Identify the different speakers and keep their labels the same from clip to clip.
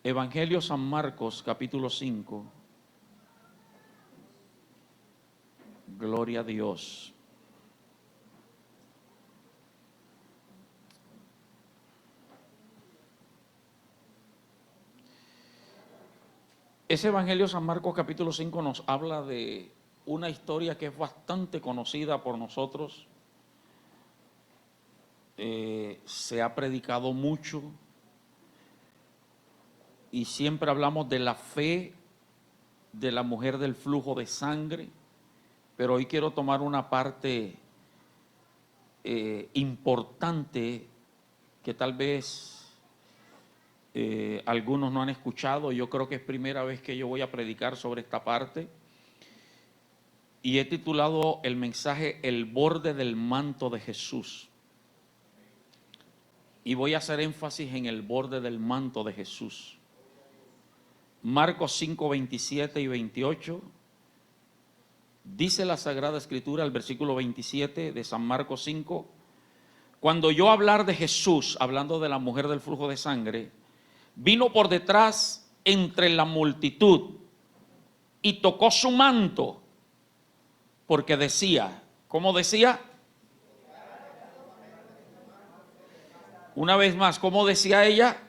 Speaker 1: Evangelio San Marcos, capítulo 5. Gloria a Dios. Ese Evangelio San Marcos, capítulo 5, nos habla de una historia que es bastante conocida por nosotros. Se ha predicado mucho. Y siempre hablamos de la fe de la mujer del flujo de sangre, pero hoy quiero tomar una parte importante que tal vez algunos no han escuchado. Yo creo que es primera vez que yo voy a predicar sobre esta parte. Y he titulado el mensaje El borde del manto de Jesús. Y voy a hacer énfasis en el borde del manto de Jesús. Marcos 5, 27 y 28, dice la Sagrada Escritura, el versículo 27 de San Marcos 5, cuando oyó hablar de Jesús, hablando de la mujer del flujo de sangre, vino por detrás entre la multitud y tocó su manto, porque decía, ¿cómo decía? Una vez más, ¿cómo decía ella?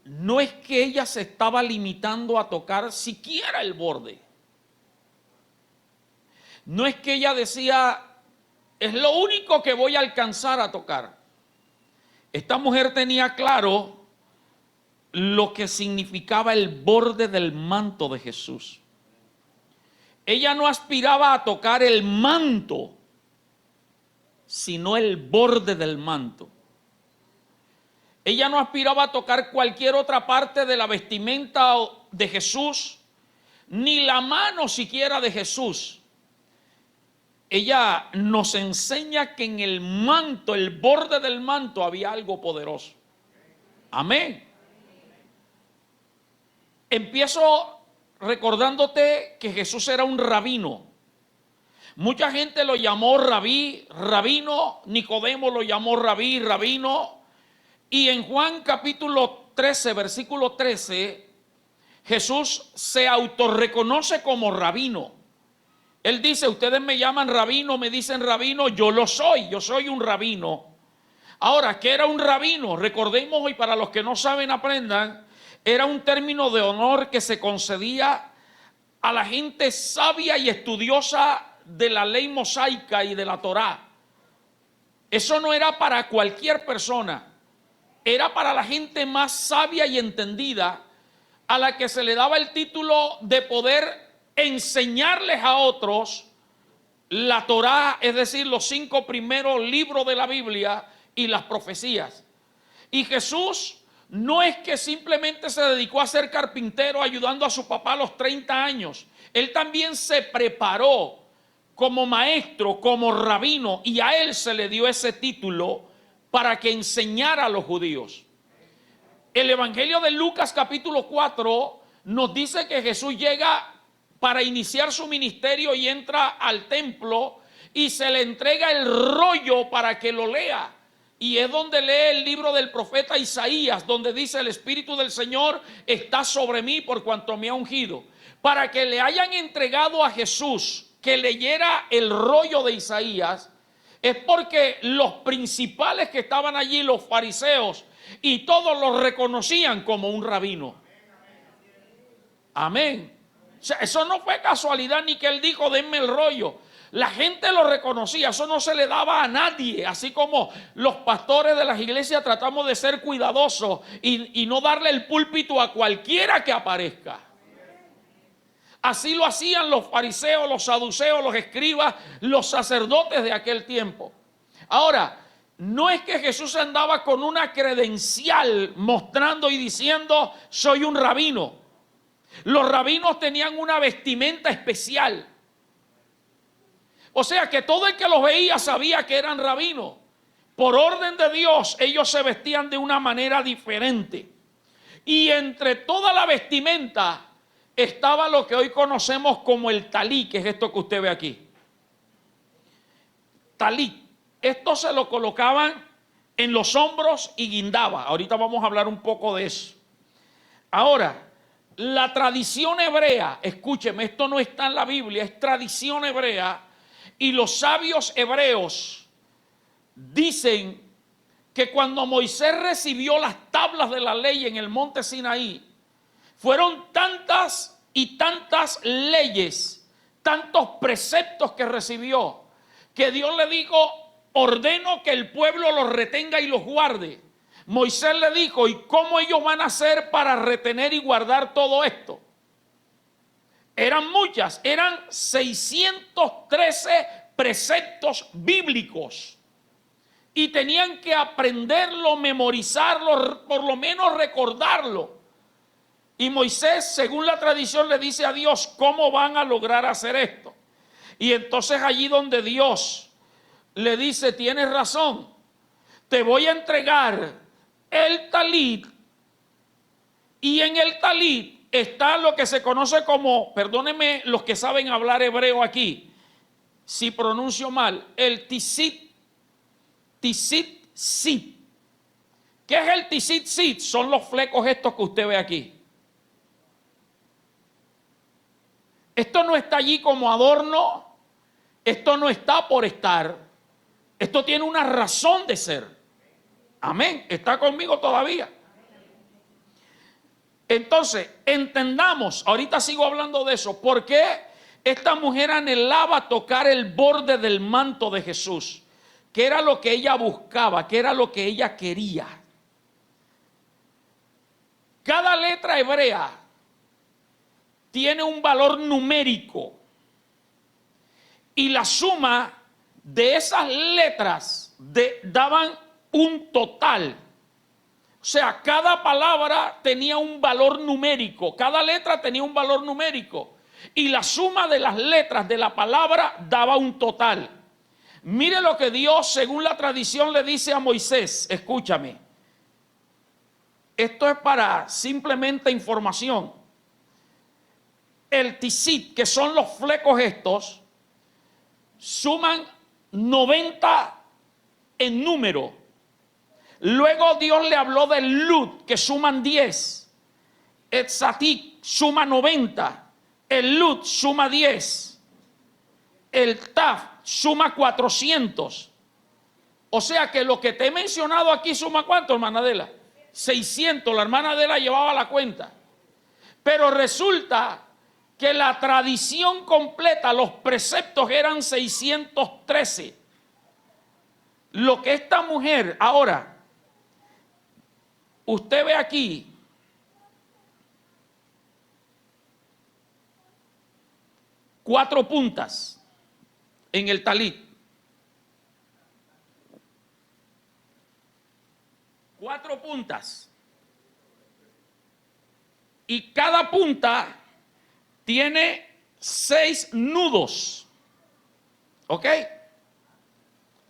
Speaker 1: No es que ella se estaba limitando a tocar siquiera el borde. No es que ella decía, es lo único que voy a alcanzar a tocar. Esta mujer tenía claro lo que significaba el borde del manto de Jesús. Ella no aspiraba a tocar el manto, sino el borde del manto. Ella no aspiraba a tocar cualquier otra parte de la vestimenta de Jesús, ni la mano siquiera de Jesús. Ella nos enseña que en el manto, el borde del manto, había algo poderoso. Amén. Empiezo recordándote que Jesús era un rabino. Mucha gente lo llamó rabí, rabino. Nicodemo lo llamó rabí, rabino. Y en Juan capítulo 13, versículo 13, Jesús se autorreconoce como rabino. Él dice, ustedes me llaman rabino, me dicen rabino, yo lo soy, yo soy un rabino. Ahora, ¿qué era un rabino? Recordemos hoy, para los que no saben, aprendan, era un término de honor que se concedía a la gente sabia y estudiosa de la ley mosaica y de la Torá. Eso no era para cualquier persona. Era para la gente más sabia y entendida, a la que se le daba el título de poder enseñarles a otros la Torá, es decir, los 5 primeros libros de la Biblia y las profecías. Y Jesús no es que simplemente se dedicó a ser carpintero ayudando a su papá a los 30 años. Él también se preparó como maestro, como rabino, y a él se le dio ese título para que enseñara a los judíos. El Evangelio de Lucas capítulo 4 nos dice que Jesús llega para iniciar su ministerio y entra al templo y se le entrega el rollo para que lo lea. Y es donde lee el libro del profeta Isaías, donde dice: el Espíritu del Señor está sobre mí por cuanto me ha ungido. Para que le hayan entregado a Jesús que leyera el rollo de Isaías, es porque los principales que estaban allí, los fariseos, y todos lo reconocían como un rabino. Amén. O sea, eso no fue casualidad ni que él dijo, denme el rollo. La gente lo reconocía, eso no se le daba a nadie. Así como los pastores de las iglesias tratamos de ser cuidadosos y no darle el púlpito a cualquiera que aparezca. Así lo hacían los fariseos, los saduceos, los escribas, los sacerdotes de aquel tiempo. Ahora, no es que Jesús andaba con una credencial mostrando y diciendo, soy un rabino. Los rabinos tenían una vestimenta especial. O sea que todo el que los veía sabía que eran rabinos. Por orden de Dios, ellos se vestían de una manera diferente. Y entre toda la vestimenta estaba lo que hoy conocemos como el talí, que es esto que usted ve aquí. Talí. Esto se lo colocaban en los hombros y guindaba. Ahorita vamos a hablar un poco de eso. Ahora, la tradición hebrea, escúcheme, esto no está en la Biblia, es tradición hebrea, y los sabios hebreos dicen que cuando Moisés recibió las tablas de la ley en el monte Sinaí, fueron tantas y tantas leyes, tantos preceptos que recibió, que Dios le dijo: ordeno que el pueblo los retenga y los guarde. Moisés le dijo: ¿y cómo ellos van a hacer para retener y guardar todo esto? Eran muchas, eran 613 preceptos bíblicos. Y tenían que aprenderlo, memorizarlo, por lo menos recordarlo. Y Moisés, según la tradición, le dice a Dios: ¿cómo van a lograr hacer esto? Y entonces allí donde Dios le dice: tienes razón, te voy a entregar el talit, y en el talit está lo que se conoce como, perdónenme los que saben hablar hebreo aquí, si pronuncio mal, el tzitzit sit. ¿Qué es el tzitzit sit? Son los flecos estos que usted ve aquí. Esto no está allí como adorno, esto no está por estar, esto tiene una razón de ser. Amén, ¿está conmigo todavía? Entonces, entendamos, ahorita sigo hablando de eso, ¿por qué esta mujer anhelaba tocar el borde del manto de Jesús? ¿Qué era lo que ella buscaba? ¿Qué era lo que ella quería? Cada letra hebrea tiene un valor numérico, y la suma de esas letras daban un total. O sea, cada palabra tenía un valor numérico, cada letra tenía un valor numérico, y la suma de las letras de la palabra daba un total. Mire lo que Dios, según la tradición, le dice a Moisés. Escúchame, esto es para simplemente información. El tzitzit, que son los flecos estos, suman 90 en número. Luego Dios le habló del lud, que suman 10. El tzatik suma 90. El lud suma 10. El taf suma 400. O sea que lo que te he mencionado aquí suma ¿cuánto, hermana Adela? 600. La hermana Adela llevaba la cuenta. Pero resulta que la tradición completa, los preceptos eran 613. Lo que esta mujer, ahora, usted ve aquí, cuatro puntas en el talit. 4 puntas. Y cada punta tiene 6 nudos. ¿Ok?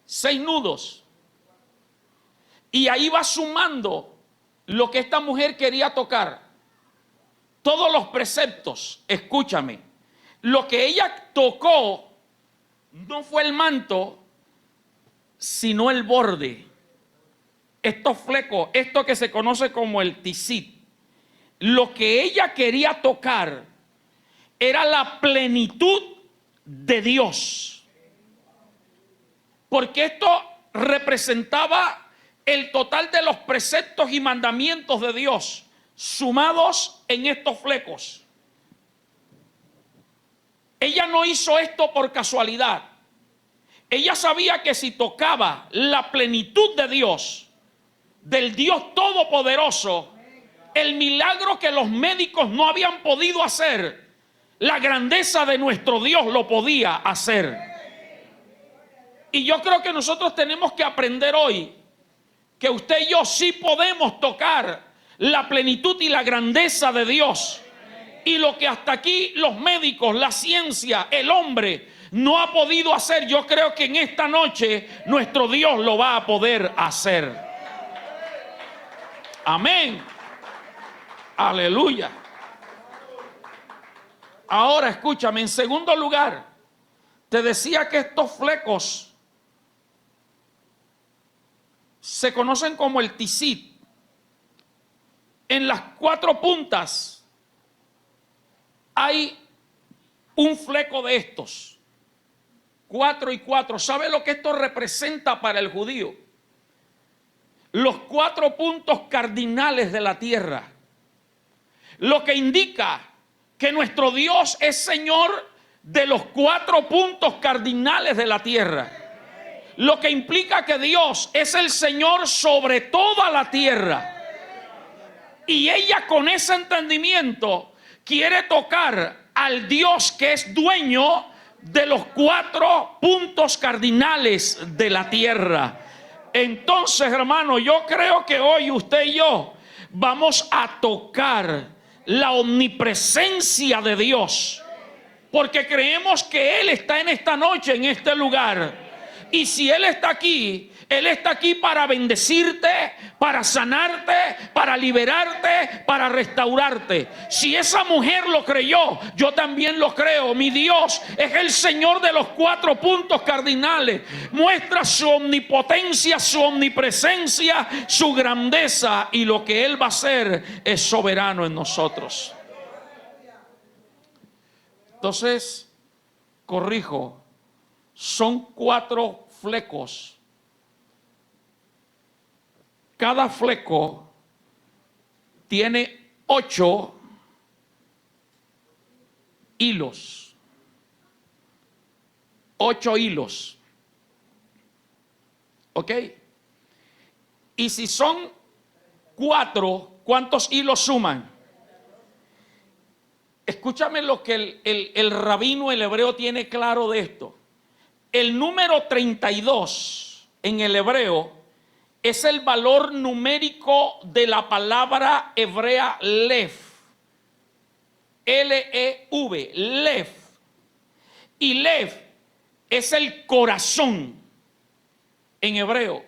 Speaker 1: 6 nudos. Y ahí va sumando lo que esta mujer quería tocar. Todos los preceptos, escúchame. Lo que ella tocó no fue el manto, sino el borde. Estos flecos, esto que se conoce como el tzitzit. Lo que ella quería tocar era la plenitud de Dios. Porque esto representaba el total de los preceptos y mandamientos de Dios sumados en estos flecos. Ella no hizo esto por casualidad. Ella sabía que si tocaba la plenitud de Dios, del Dios Todopoderoso, el milagro que los médicos no habían podido hacer, la grandeza de nuestro Dios lo podía hacer. Y yo creo que nosotros tenemos que aprender hoy que usted y yo sí podemos tocar la plenitud y la grandeza de Dios. Y lo que hasta aquí los médicos, la ciencia, el hombre no ha podido hacer, yo creo que en esta noche nuestro Dios lo va a poder hacer. Amén. Aleluya. Ahora escúchame, en segundo lugar, te decía que estos flecos se conocen como el tisit. En las 4 puntas hay un fleco de estos, 4 y 4. ¿Sabe lo que esto representa para el judío? Los 4 puntos cardinales de la tierra. Lo que indica que nuestro Dios es Señor de los 4 puntos cardinales de la tierra. Lo que implica que Dios es el Señor sobre toda la tierra. Y ella, con ese entendimiento, quiere tocar al Dios que es dueño de los 4 puntos cardinales de la tierra. Entonces, hermano, yo creo que hoy usted y yo vamos a tocar la omnipresencia de Dios, porque creemos que Él está en esta noche, en este lugar. Y si Él está aquí para bendecirte, para sanarte, para liberarte, para restaurarte. Si esa mujer lo creyó, yo también lo creo. Mi Dios es el Señor de los 4 puntos cardinales. Muestra su omnipotencia, su omnipresencia, su grandeza, y lo que Él va a hacer es soberano en nosotros. Entonces, corrijo, son 4 flecos. Cada fleco tiene 8 hilos. 8 hilos. ¿Ok? Y si son 4, ¿cuántos hilos suman? Escúchame lo que el rabino, el hebreo, tiene claro de esto. El número 32 en el hebreo es el valor numérico de la palabra hebrea lev. L-E-V, lev. Y lev es el corazón en hebreo.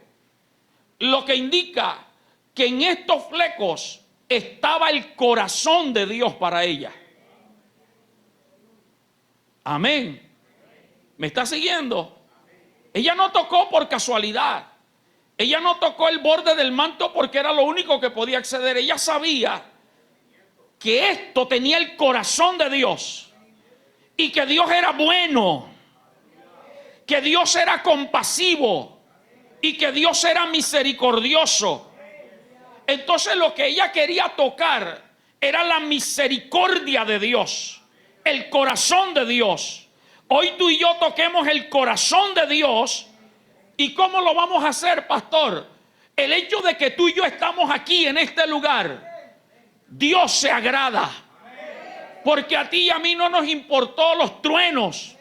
Speaker 1: Lo que indica que en estos flecos estaba el corazón de Dios para ella. Amén. ¿Me está siguiendo? Ella no tocó por casualidad. Ella no tocó el borde del manto porque era lo único que podía acceder. Ella sabía que esto tenía el corazón de Dios y que Dios era bueno, que Dios era compasivo y que Dios era misericordioso. Entonces lo que ella quería tocar era la misericordia de Dios, el corazón de Dios. Hoy tú y yo toquemos el corazón de Dios. ¿Y cómo lo vamos a hacer, pastor? El hecho de que tú y yo estamos aquí en este lugar, Dios se agrada. Porque a ti y a mí no nos importó los truenos,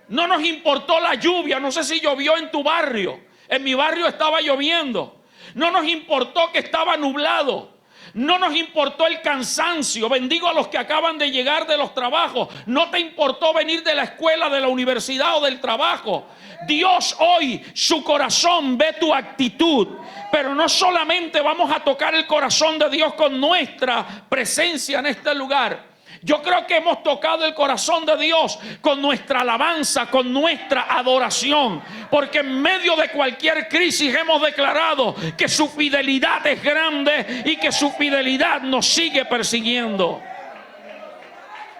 Speaker 1: no nos importó la lluvia. No sé si llovió en tu barrio. En mi barrio estaba lloviendo. No nos importó que estaba nublado. No nos importó el cansancio. Bendigo a los que acaban de llegar de los trabajos. No te importó venir de la escuela, de la universidad o del trabajo. Dios hoy, su corazón ve tu actitud. Pero no solamente vamos a tocar el corazón de Dios con nuestra presencia en este lugar. Yo creo que hemos tocado el corazón de Dios con nuestra alabanza, con nuestra adoración. Porque en medio de cualquier crisis hemos declarado que su fidelidad es grande y que su fidelidad nos sigue persiguiendo.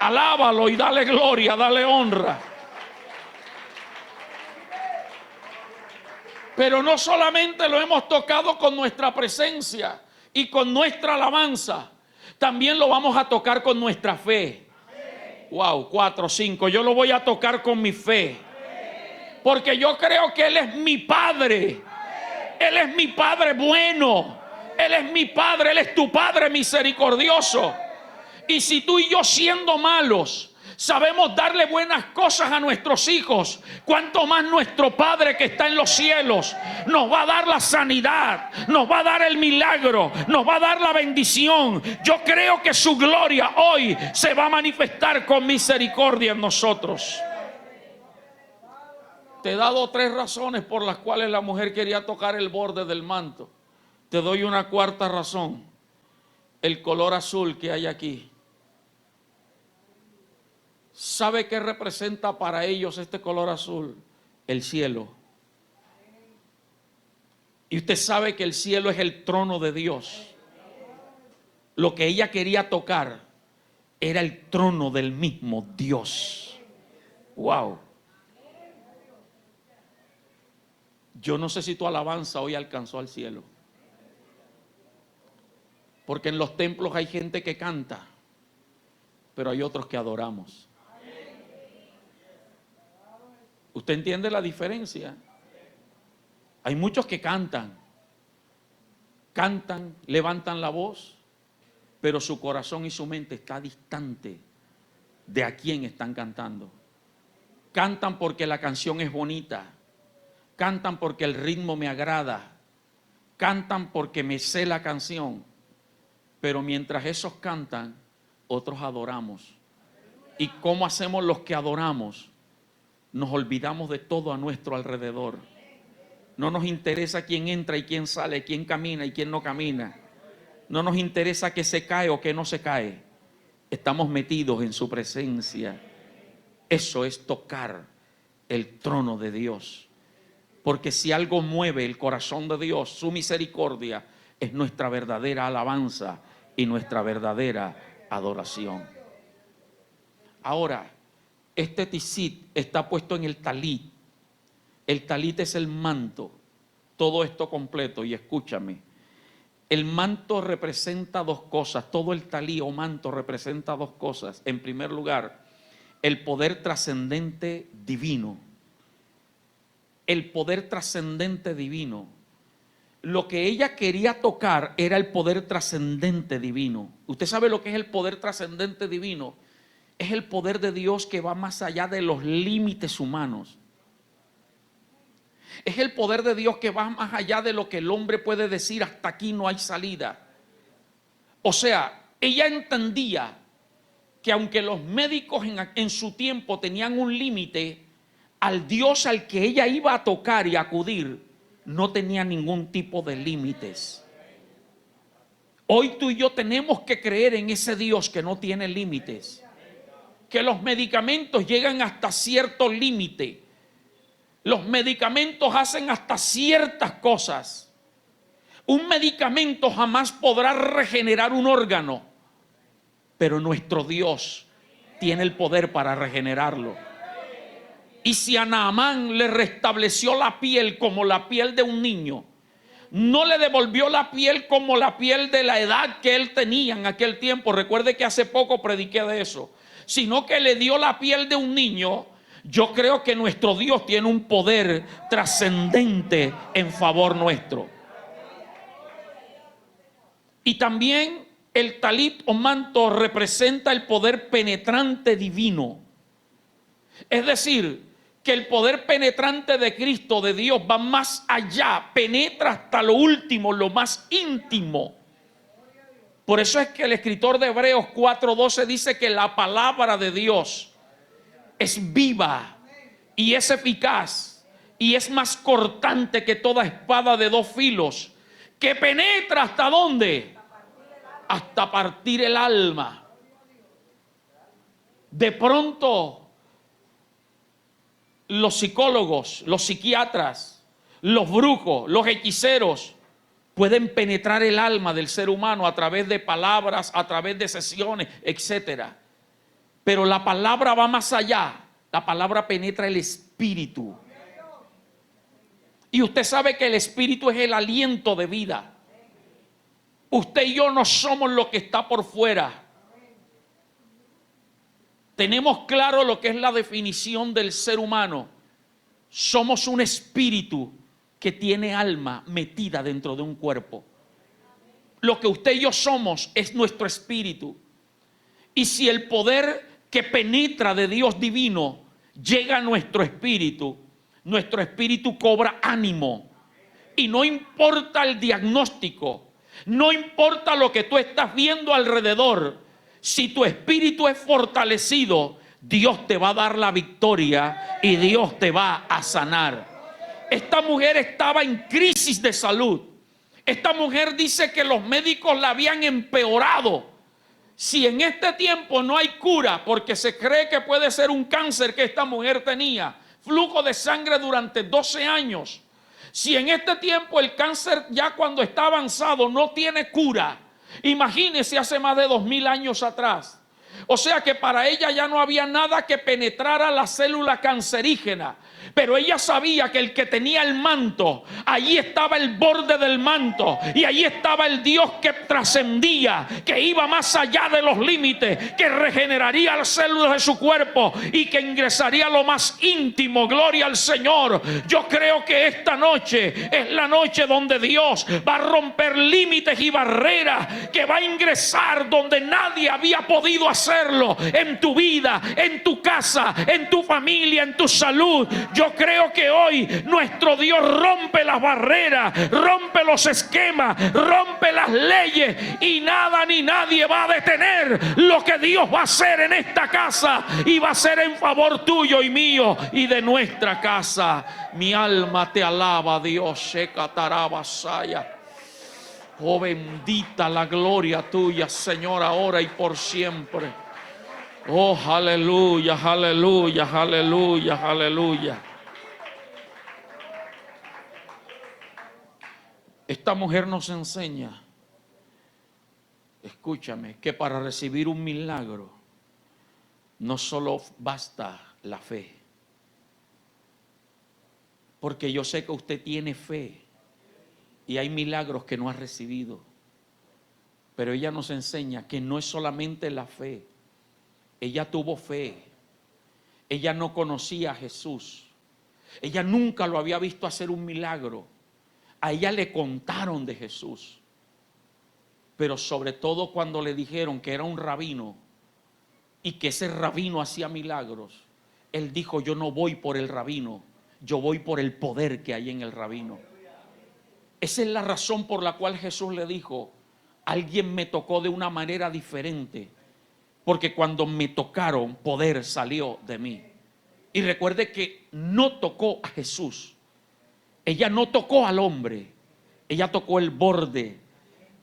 Speaker 1: Alábalo y dale gloria, dale honra. Pero no solamente lo hemos tocado con nuestra presencia y con nuestra alabanza. También lo vamos a tocar con nuestra fe. Wow, 4, 5. Yo lo voy a tocar con mi fe. Porque yo creo que Él es mi Padre. Él es mi Padre bueno. Él es mi Padre. Él es tu Padre misericordioso. Y si tú y yo, siendo malos, sabemos darle buenas cosas a nuestros hijos, cuánto más nuestro Padre que está en los cielos nos va a dar la sanidad, nos va a dar el milagro, nos va a dar la bendición. Yo creo que su gloria hoy se va a manifestar con misericordia en nosotros. Te he dado 3 razones por las cuales la mujer quería tocar el borde del manto. Te doy una 4ª razón: el color azul que hay aquí. ¿Sabe qué representa para ellos este color azul? El cielo. Y usted sabe que el cielo es el trono de Dios. Lo que ella quería tocar era el trono del mismo Dios. Wow. Yo no sé si tu alabanza hoy alcanzó al cielo. Porque en los templos hay gente que canta, pero hay otros que adoramos. ¿Usted entiende la diferencia? Hay muchos que cantan, levantan la voz, pero su corazón y su mente está distante de a quién están cantando. Cantan porque la canción es bonita, cantan porque el ritmo me agrada, cantan porque me sé la canción, pero mientras esos cantan, otros adoramos. ¿Y cómo hacemos los que adoramos? Nos olvidamos de todo a nuestro alrededor. No nos interesa quién entra y quién sale, quién camina y quién no camina. No nos interesa que se cae o que no se cae. Estamos metidos en su presencia. Eso es tocar el trono de Dios. Porque si algo mueve el corazón de Dios, su misericordia, es nuestra verdadera alabanza y nuestra verdadera adoración. Ahora, este tzitzit está puesto en el talit. El talit es el manto. Todo esto completo, y escúchame. El manto representa dos cosas. Todo el talí o manto representa dos cosas. En primer lugar, el poder trascendente divino. El poder trascendente divino. Lo que ella quería tocar era el poder trascendente divino. ¿Usted sabe lo que es el poder trascendente divino? Es el poder de Dios que va más allá de los límites humanos. Es el poder de Dios que va más allá de lo que el hombre puede decir, hasta aquí no hay salida. O sea, ella entendía que aunque los médicos en su tiempo tenían un límite, al Dios al que ella iba a tocar y acudir, no tenía ningún tipo de límites. Hoy tú y yo tenemos que creer en ese Dios que no tiene límites. Que los medicamentos llegan hasta cierto límite. Los medicamentos hacen hasta ciertas cosas. Un medicamento jamás podrá regenerar un órgano, pero nuestro Dios tiene el poder para regenerarlo. Y si a Naamán le restableció la piel como la piel de un niño, no le devolvió la piel como la piel de la edad que él tenía en aquel tiempo. Recuerde que hace poco prediqué de eso. Sino que le dio la piel de un niño. Yo creo que nuestro Dios tiene un poder trascendente en favor nuestro. Y también el talit o manto representa el poder penetrante divino. Es decir, que el poder penetrante de Cristo, de Dios, va más allá, penetra hasta lo último, lo más íntimo. Por eso es que el escritor de Hebreos 4:12 dice que la palabra de Dios es viva y es eficaz y es más cortante que toda espada de dos filos, que penetra ¿hasta dónde? Hasta partir el alma. De pronto, los psicólogos, los psiquiatras, los brujos, los hechiceros pueden penetrar el alma del ser humano a través de palabras, a través de sesiones, etcétera. Pero la palabra va más allá. La palabra penetra el espíritu. Y usted sabe que el espíritu es el aliento de vida. Usted y yo no somos lo que está por fuera. Tenemos claro lo que es la definición del ser humano. Somos un espíritu que tiene alma metida dentro de un cuerpo. Lo que usted y yo somos es nuestro espíritu. Y si el poder que penetra de Dios divino llega a nuestro espíritu cobra ánimo. Y no importa el diagnóstico, no importa lo que tú estás viendo alrededor. Si tu espíritu es fortalecido, Dios te va a dar la victoria y Dios te va a sanar. Esta mujer estaba en crisis de salud. Esta mujer dice que los médicos la habían empeorado. Si en este tiempo no hay cura, porque se cree que puede ser un cáncer que esta mujer tenía, flujo de sangre durante 12 años. Si en este tiempo el cáncer ya cuando está avanzado no tiene cura, imagínese hace más de 2000 años atrás. O sea que para ella ya no había nada que penetrara la célula cancerígena. Pero ella sabía que el que tenía el manto, allí estaba el borde del manto. Y allí estaba el Dios que trascendía, que iba más allá de los límites, que regeneraría las células de su cuerpo y que ingresaría a lo más íntimo. Gloria al Señor. Yo creo que esta noche es la noche donde Dios va a romper límites y barreras, que va a ingresar donde nadie había podido hacerlo, en tu vida, en tu casa, en tu familia, en tu salud. Yo creo que hoy nuestro Dios rompe las barreras, rompe los esquemas, rompe las leyes, y nada ni nadie va a detener lo que Dios va a hacer en esta casa, y va a ser en favor tuyo y mío y de nuestra casa. Mi alma te alaba, Dios. Oh, bendita la gloria tuya, Señor, ahora y por siempre. Oh, aleluya, aleluya, aleluya, aleluya. Esta mujer nos enseña, escúchame, que para recibir un milagro no solo basta la fe. Porque yo sé que usted tiene fe y hay milagros que no ha recibido. Pero ella nos enseña que no es solamente la fe. Ella tuvo fe. Ella no conocía a Jesús. Ella nunca lo había visto hacer un milagro. A ella le contaron de Jesús. Pero sobre todo cuando le dijeron que era un rabino y que ese rabino hacía milagros, él dijo: yo no voy por el rabino, yo voy por el poder que hay en el rabino. Esa es la razón por la cual Jesús le dijo: alguien me tocó de una manera diferente, porque cuando me tocaron, poder salió de mí. Y recuerde que no tocó a Jesús. Ella no tocó al hombre. Ella tocó el borde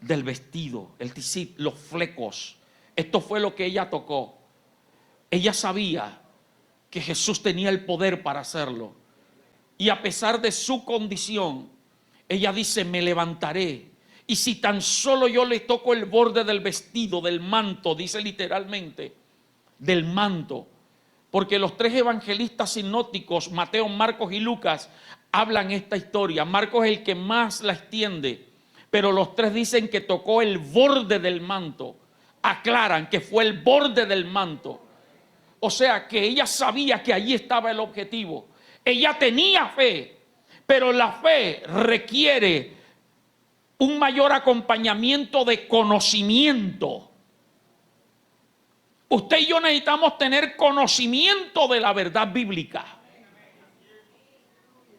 Speaker 1: del vestido, el tzitzit, los flecos. Esto fue lo que ella tocó. Ella sabía que Jesús tenía el poder para hacerlo. Y a pesar de su condición, ella dice: me levantaré. Y si tan solo yo le toco el borde del vestido, del manto, dice literalmente, del manto. Porque los tres evangelistas sinópticos, Mateo, Marcos y Lucas, hablan esta historia. Marcos es el que más la extiende, pero los tres dicen que tocó el borde del manto. Aclaran que fue el borde del manto. O sea que ella sabía que allí estaba el objetivo. Ella tenía fe, pero la fe requiere un mayor acompañamiento de conocimiento. Usted y yo necesitamos tener conocimiento de la verdad bíblica.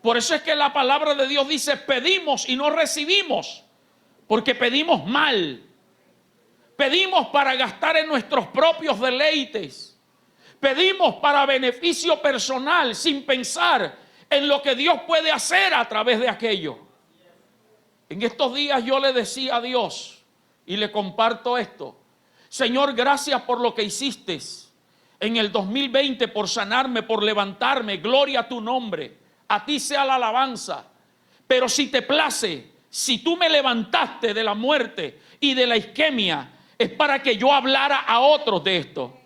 Speaker 1: Por eso es que la palabra de Dios dice: pedimos y no recibimos, porque pedimos mal. Pedimos para gastar en nuestros propios deleites. Pedimos para beneficio personal, sin pensar en lo que Dios puede hacer a través de aquello. En estos días yo le decía a Dios, y le comparto esto: Señor, gracias por lo que hiciste en el 2020, por sanarme, por levantarme. Gloria a tu nombre. A ti sea la alabanza. Pero si te place, si tú me levantaste de la muerte y de la isquemia, es para que yo hablara a otros de esto.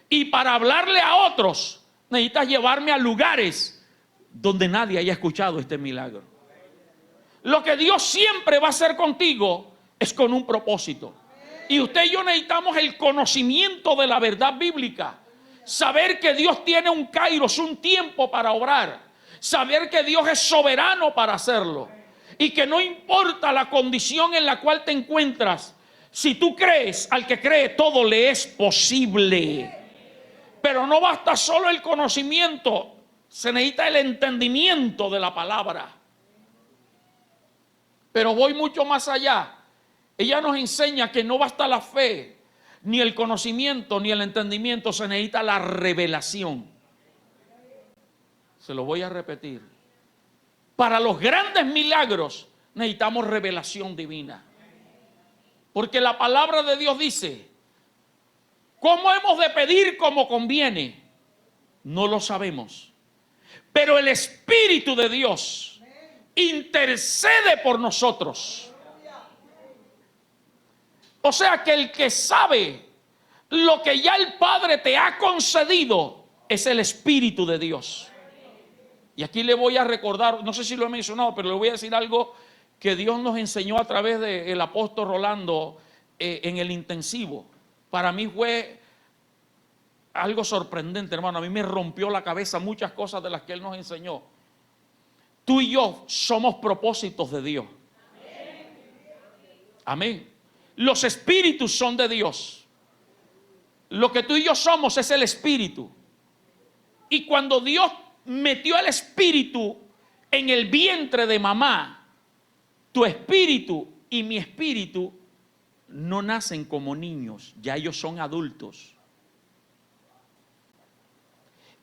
Speaker 1: Y para hablarle a otros, necesitas llevarme a lugares donde nadie haya escuchado este milagro. Lo que Dios siempre va a hacer contigo es con un propósito. Y usted y yo necesitamos el conocimiento de la verdad bíblica. Saber que Dios tiene un kairos, un tiempo para obrar. Saber que Dios es soberano para hacerlo. Y que no importa la condición en la cual te encuentras, si tú crees, al que cree todo le es posible. Pero no basta solo el conocimiento, se necesita el entendimiento de la palabra. Pero voy mucho más allá. Ella nos enseña que no basta la fe, ni el conocimiento, ni el entendimiento, se necesita la revelación. Se lo voy a repetir. Para los grandes milagros necesitamos revelación divina. Porque la palabra de Dios dice: ¿cómo hemos de pedir como conviene? No lo sabemos. Pero el Espíritu de Dios intercede por nosotros. O sea que el que sabe lo que ya el Padre te ha concedido es el Espíritu de Dios. Y aquí le voy a recordar, no sé si lo he mencionado, pero le voy a decir algo que Dios nos enseñó a través del apóstol Rolando en el intensivo. Para mí fue algo sorprendente, hermano. A mí me rompió la cabeza muchas cosas de las que Él nos enseñó. Tú y yo somos propósitos de Dios. Amén. Los espíritus son de Dios. Lo que tú y yo somos es el espíritu. Y cuando Dios metió el espíritu en el vientre de mamá, tu espíritu y mi espíritu no nacen como niños, ya ellos son adultos.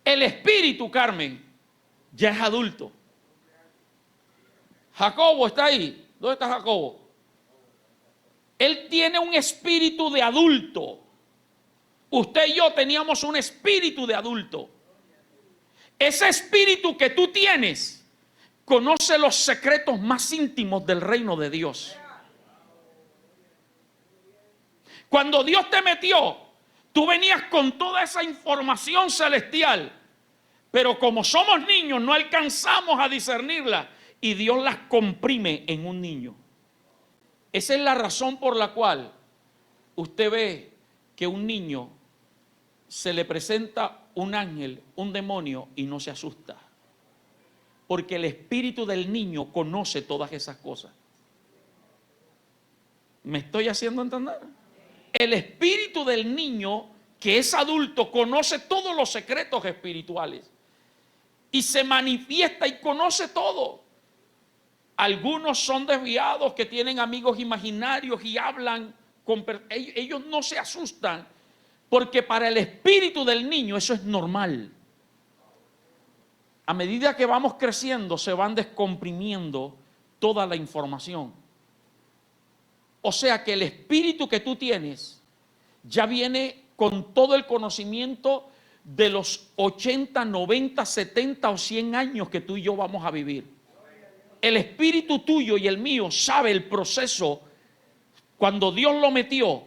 Speaker 1: El espíritu, Carmen, ya es adulto. Jacobo está ahí. ¿Dónde está Jacobo? Él tiene un espíritu de adulto. Usted y yo teníamos un espíritu de adulto. Ese espíritu que tú tienes conoce los secretos más íntimos del reino de Dios. Cuando Dios te metió, tú venías con toda esa información celestial, pero como somos niños no alcanzamos a discernirla y Dios las comprime en un niño. Esa es la razón por la cual usted ve que un niño se le presenta un ángel, un demonio y no se asusta. Porque el espíritu del niño conoce todas esas cosas. ¿Me estoy haciendo entender? El espíritu del niño, que es adulto, conoce todos los secretos espirituales. Y se manifiesta y conoce todo. Algunos son desviados que tienen amigos imaginarios y hablan ellos no se asustan porque para el espíritu del niño eso es normal. A medida que vamos creciendo se van descomprimiendo toda la información. O sea que el espíritu que tú tienes ya viene con todo el conocimiento de los 80, 90, 70 o 100 años que tú y yo vamos a vivir. El espíritu tuyo y el mío sabe el proceso. Cuando Dios lo metió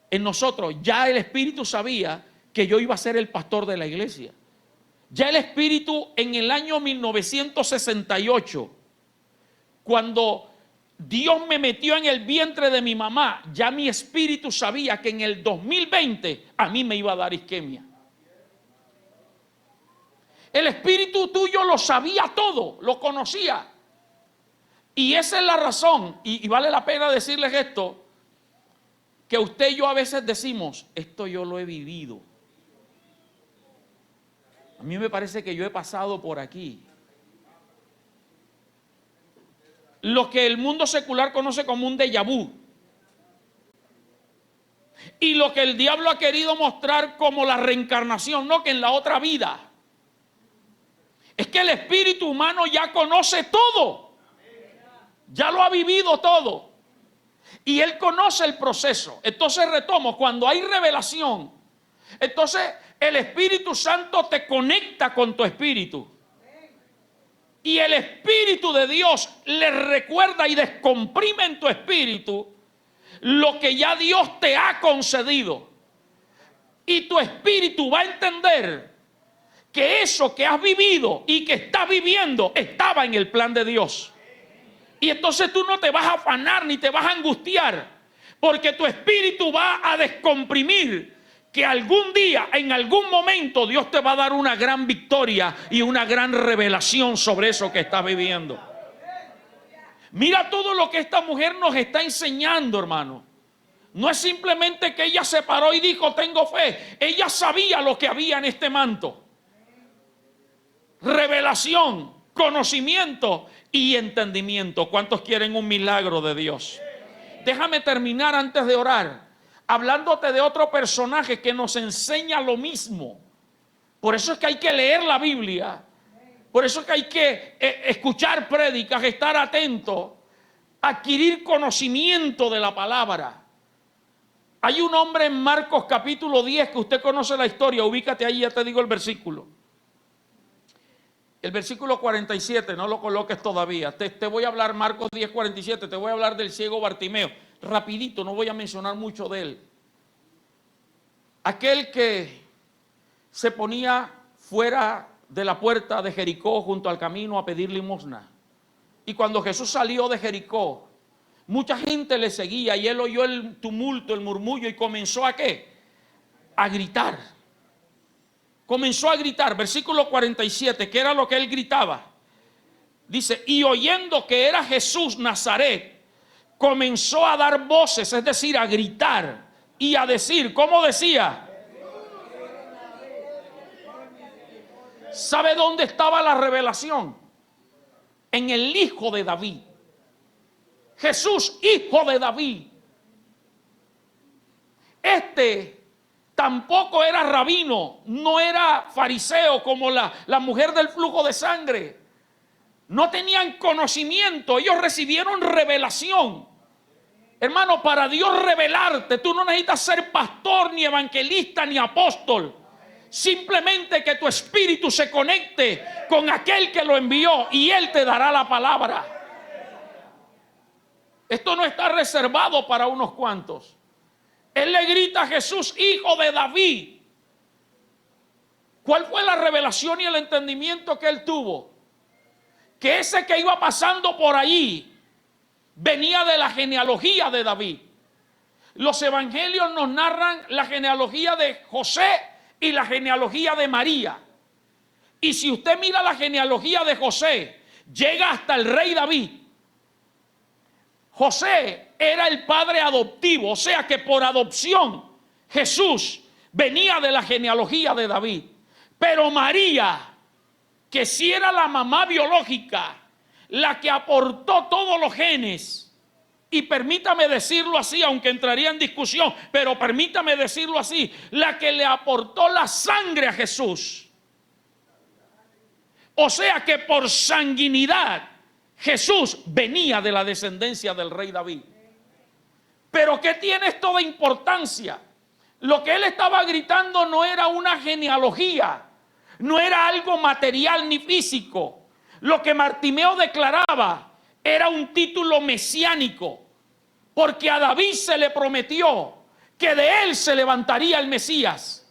Speaker 1: en nosotros, ya el espíritu sabía que yo iba a ser el pastor de la iglesia. Ya el espíritu en el año 1968, cuando Dios me metió en el vientre de mi mamá, ya mi espíritu sabía que en el 2020 a mí me iba a dar isquemia. El espíritu tuyo lo sabía todo, lo conocía. Y esa es la razón, y vale la pena decirles esto, que usted y yo a veces decimos, esto yo lo he vivido. A mí me parece que yo he pasado por aquí. Lo que el mundo secular conoce como un déjà vu. Y lo que el diablo ha querido mostrar como la reencarnación, no que en la otra vida. Es que el espíritu humano ya conoce todo. Ya lo ha vivido todo. Y él conoce el proceso. Entonces retomo, cuando hay revelación, entonces el Espíritu Santo te conecta con tu espíritu. Y el Espíritu de Dios le recuerda y descomprime en tu espíritu lo que ya Dios te ha concedido. Y tu espíritu va a entender que eso que has vivido y que estás viviendo estaba en el plan de Dios. Y entonces tú no te vas a afanar ni te vas a angustiar, porque tu espíritu va a descomprimir que algún día, en algún momento, Dios te va a dar una gran victoria y una gran revelación sobre eso que estás viviendo. Mira todo lo que esta mujer nos está enseñando, hermano. No es simplemente que ella se paró y dijo, tengo fe. Ella sabía lo que había en este manto. Revelación, conocimiento y entendimiento. ¿Cuántos quieren un milagro de Dios? Déjame terminar antes de orar hablándote de otro personaje que nos enseña lo mismo. Por eso es que hay que leer la Biblia. Por eso es que hay que escuchar prédicas, estar atento, adquirir conocimiento de la palabra. Hay un hombre en Marcos capítulo 10 que usted conoce la historia. Ubícate ahí, ya te digo el versículo. El versículo 47, no lo coloques todavía. Te voy a hablar, Marcos 10, 47, te voy a hablar del ciego Bartimeo. Rapidito, no voy a mencionar mucho de él. Aquel que se ponía fuera de la puerta de Jericó junto al camino a pedir limosna. Y cuando Jesús salió de Jericó, mucha gente le seguía y él oyó el tumulto, el murmullo y comenzó a ¿qué? A gritar. Comenzó a gritar, versículo 47, ¿qué era lo que él gritaba? Dice, y oyendo que era Jesús Nazaret, comenzó a dar voces, es decir, a gritar y a decir, ¿cómo decía? ¿Sabe dónde estaba la revelación? En el Hijo de David. Jesús, Hijo de David. Tampoco era rabino, no era fariseo como la mujer del flujo de sangre. No tenían conocimiento, ellos recibieron revelación. Hermano, para Dios revelarte, tú no necesitas ser pastor, ni evangelista, ni apóstol. Simplemente que tu espíritu se conecte con aquel que lo envió y Él te dará la palabra. Esto no está reservado para unos cuantos. Él le grita a Jesús, Hijo de David. ¿Cuál fue la revelación y el entendimiento que él tuvo? Que ese que iba pasando por allí venía de la genealogía de David. Los evangelios nos narran la genealogía de José y la genealogía de María. Y si usted mira la genealogía de José, llega hasta el rey David. José era el padre adoptivo, o sea que por adopción Jesús venía de la genealogía de David. Pero María, que sí era la mamá biológica, la que aportó todos los genes, y permítame decirlo así, aunque entraría en discusión, pero permítame decirlo así, la que le aportó la sangre a Jesús. O sea que por sanguinidad Jesús venía de la descendencia del rey David. Pero ¿qué tiene esto de importancia? Lo que él estaba gritando no era una genealogía, no era algo material ni físico. Lo que Bartimeo declaraba era un título mesiánico, porque a David se le prometió que de él se levantaría el Mesías.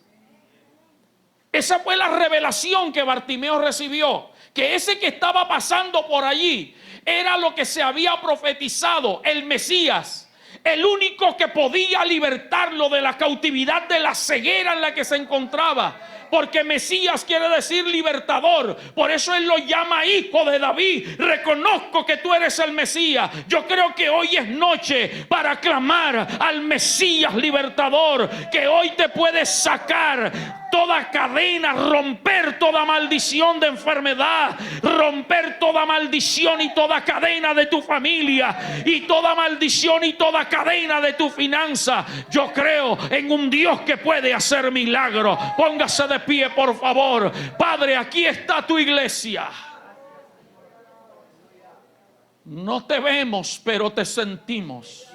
Speaker 1: Esa fue la revelación que Bartimeo recibió, que ese que estaba pasando por allí era lo que se había profetizado, el Mesías, el único que podía libertarlo de la cautividad de la ceguera en la que se encontraba. Porque Mesías quiere decir libertador. Por eso él lo llama Hijo de David. Reconozco que tú eres el Mesías. Yo creo que hoy es noche para clamar al Mesías libertador, que hoy te puede sacar toda cadena, romper toda maldición de enfermedad, romper toda maldición y toda cadena de tu familia, y toda maldición y toda cadena de tu finanza. Yo creo en un Dios que puede hacer milagros. Póngase de pie, por favor. Padre, aquí está tu iglesia. No te vemos, pero te sentimos.